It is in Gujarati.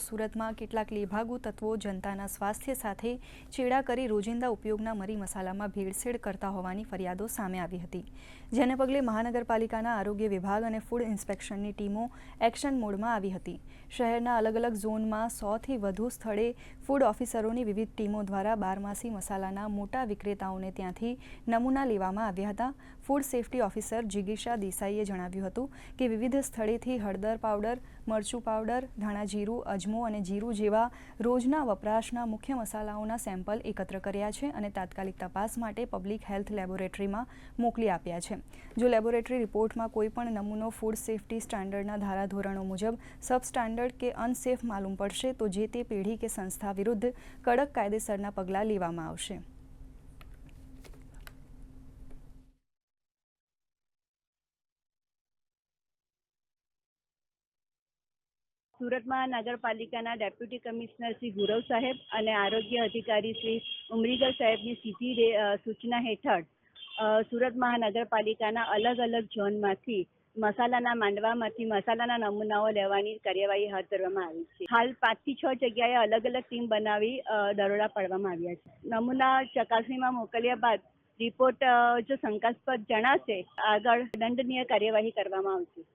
સુરતમાં કેટલાક લેભાગુ તત્વો જનતાના સ્વાસ્થ્ય સાથે ચેડા કરી રોજિંદા ઉપયોગના મરી મસાલામાં ભેળસેળ કરતા હોવાની ફરિયાદો સામે આવી હતી, જેને પગલે મહાનગરપાલિકાના આરોગ્ય વિભાગ અને ફૂડ ઇન્સ્પેક્શનની ટીમો એક્શન મોડમાં આવી હતી। શહેરના અલગ અલગ ઝોનમાં 100થી વધુ સ્થળે ફૂડ ઓફિસરોની વિવિધ ટીમો દ્વારા બારમાસી મસાલાના મોટા વિક્રેતાઓને ત્યાંથી નમૂના લેવામાં આવ્યા હતા। ફૂડ સેફ્ટી ઓફિસર જિગીશા દેસાઈએ જણાવ્યું હતું કે વિવિધ સ્થળેથી હળદર પાવડર, મરચું પાવડર, ધાણા જીરું, અજમો અને જીરું જેવા રોજના વપરાશના મુખ્ય મસાલાઓના સેમ્પલ એકત્ર કર્યા છે અને તાત્કાલિક તપાસ માટે પબ્લિક હેલ્થ લેબોરેટરીમાં મોકલી આપ્યા છે। જો લેબોરેટરી રિપોર્ટમાં કોઈ પણ નમૂનો ફૂડ સેફ્ટી સ્ટાન્ડર્ડના ધારાધોરણો મુજબ સબ સ્ટાન્ડર્ડ કે અનસેફ માલુમ પડશે તો જે તે પેઢી કે સંસ્થા વિરુદ્ધ કડક કાયદેસરના પગલાં લેવામાં આવશે। सूरत महानगरपालिकाના ડેપ્યુટી કમિશનર શ્રી ગુરવ સાહેબ અને આરોગ્ય અધિકારી શ્રી ઉમરીગર સાહેબની સીધી સૂચના હેઠળ સુરત મહાનગરપાલિકાના અલગ અલગ ઝોનમાંથી મસાલાના માંડવામાંથી મસાલાના નમૂનાઓ લેવાની કાર્યવાહી હાથ ધરવામાં આવી છે। હાલ 5 થી 6 જગ્યાએ અલગ અલગ ટીમ બનાવી દરોડા પાડવામાં આવ્યા છે। નમૂના ચકાસણીમાં મોકલ્યા બાદ રિપોર્ટ જો શંકાસ્પદ જણાશે આગળ દંડનીય કાર્યવાહી કરવામાં આવશે।